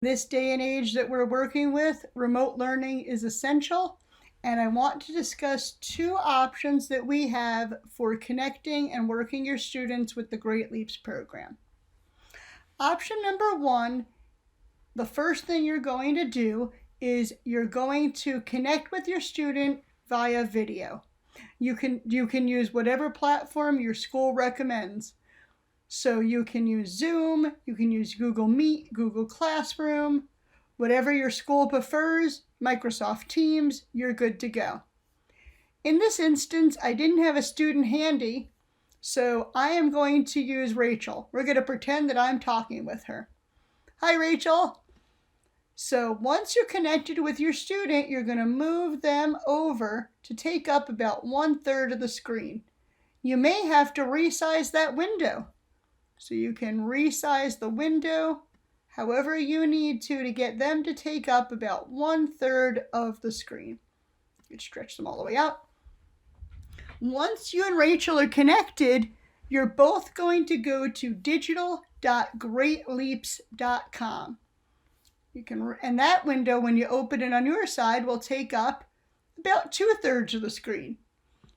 This day and age that we're working with, remote learning is essential, and I want to discuss two options that we have for connecting and working your students with the Great Leaps program. Option number one, the first thing you're going to do is you're going to connect with your student via video. You can use whatever platform your school recommends. So you can use Zoom, you can use Google Meet, Google Classroom, whatever your school prefers, Microsoft Teams, you're good to go. In this instance, I didn't have a student handy, so I am going to use Rachel. We're going to pretend that I'm talking with her. Hi, Rachel. So once you're connected with your student, you're going to move them over to take up about 1/3 of the screen. You may have to resize that window. So you can resize the window however you need to get them to take up about 1/3 of the screen. You can stretch them all the way out. Once you and Rachel are connected, you're both going to go to digital.greatleaps.com. And that window, when you open it on your side, will take up about 2/3 of the screen.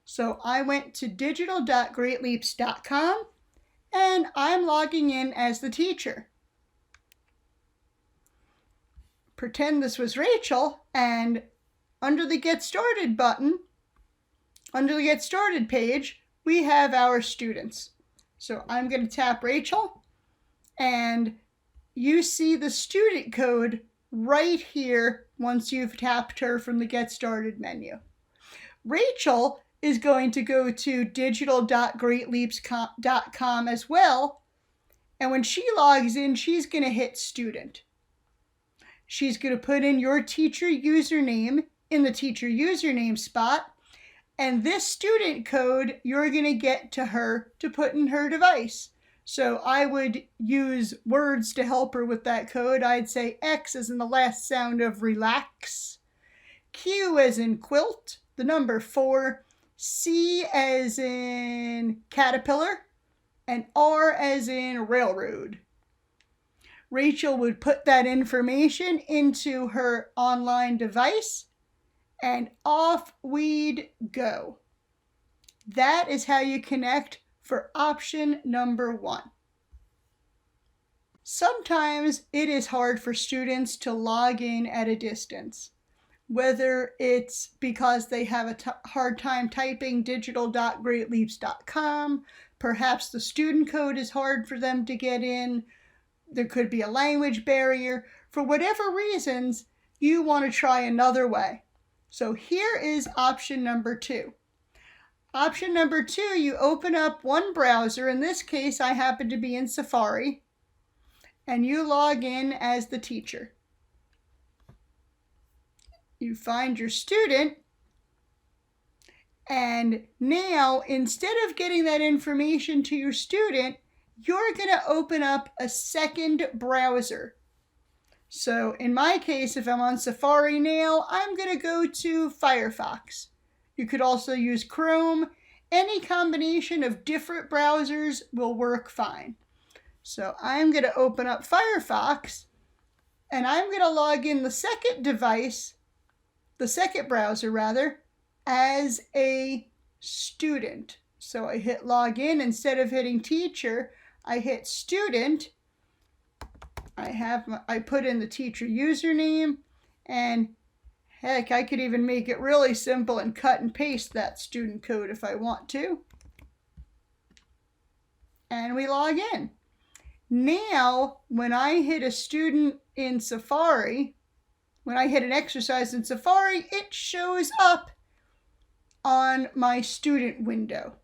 So I went to digital.greatleaps.com and I'm logging in as the teacher. Pretend this was Rachel, and under the Get Started button, under the Get Started page, we have our students. So I'm going to tap Rachel, and you see the student code right here once you've tapped her from the Get Started menu. Rachel is going to go to digital.greatleaps.com as well, and when she logs in, she's going to hit student. She's going to put in your teacher username in the teacher username spot, and this student code you're going to get to her to put in her device. So I would use words to help her with that code. I'd say X as in the last sound of relax, Q as in quilt, the number 4, C as in caterpillar, and R as in railroad. Rachel would put that information into her online device, and off we'd go. That is how you connect for option number one. Sometimes it is hard for students to log in at a distance. Whether it's because they have a hard time typing digital.greatleaps.com, perhaps the student code is hard for them to get in, there could be a language barrier. For whatever reasons, you want to try another way. So here is option number 2. Option number 2, you open up one browser. In this case, I happen to be in Safari, and you log in as the teacher. You find your student, and now instead of getting that information to your student, you're going to open up a second browser. So in my case, if I'm on Safari now, I'm going to go to Firefox. You could also use Chrome. Any combination of different browsers will work fine. So I'm going to open up Firefox, and I'm going to log in the second browser rather, as a student. So I hit login. Instead of hitting teacher, I hit student. I put in the teacher username, and heck, I could even make it really simple and cut and paste that student code if I want to. And we log in. Now, when I hit a student in Safari, when I hit an exercise in Safari, it shows up on my student window.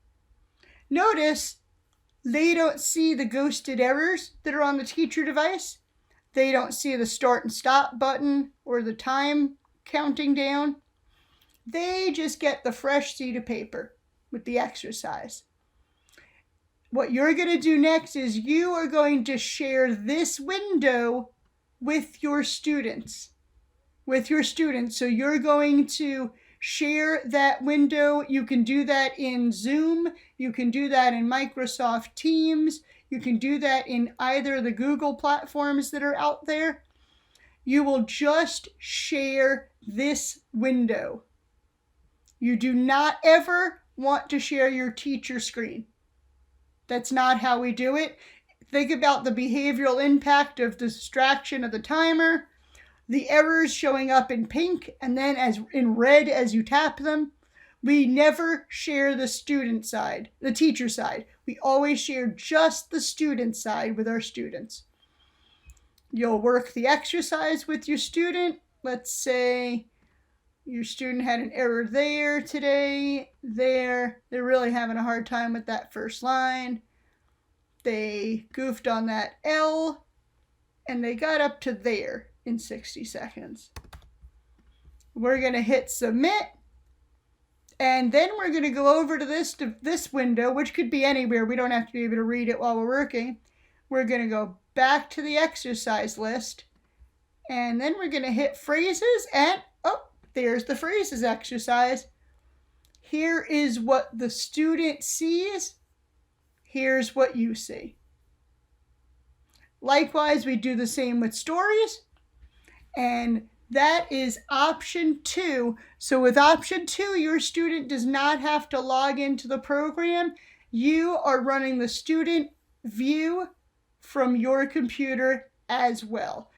Notice they don't see the ghosted errors that are on the teacher device. They don't see the start and stop button or the time counting down. They just get the fresh sheet of paper with the exercise. What you're going to do next is you are going to share this window with your students. So you're going to share that window. You can do that in Zoom. You can do that in Microsoft Teams. You can do that in either of the Google platforms that are out there. you will just share this window. You do not ever want to share your teacher screen. That's not how we do it. Think about the behavioral impact of the distraction of the timer, the errors showing up in pink and then as in red as you tap them. We never share the student side, the teacher side. We always share just the student side with our students. You'll work the exercise with your student. Let's say your student had an error there today, there. They're really having a hard time with that first line. They goofed on that L, and they got up to there in 60 seconds. We're going to hit submit, and then we're going to go over to this window, which could be anywhere. We don't have to be able to read it while we're working. We're going to go back to the exercise list, and then we're going to hit phrases, and there's the phrases exercise. Here is what the student sees. Here's what you see. Likewise, we do the same with stories. And that is option 2. So with option 2, your student does not have to log into the program. You are running the student view from your computer as well.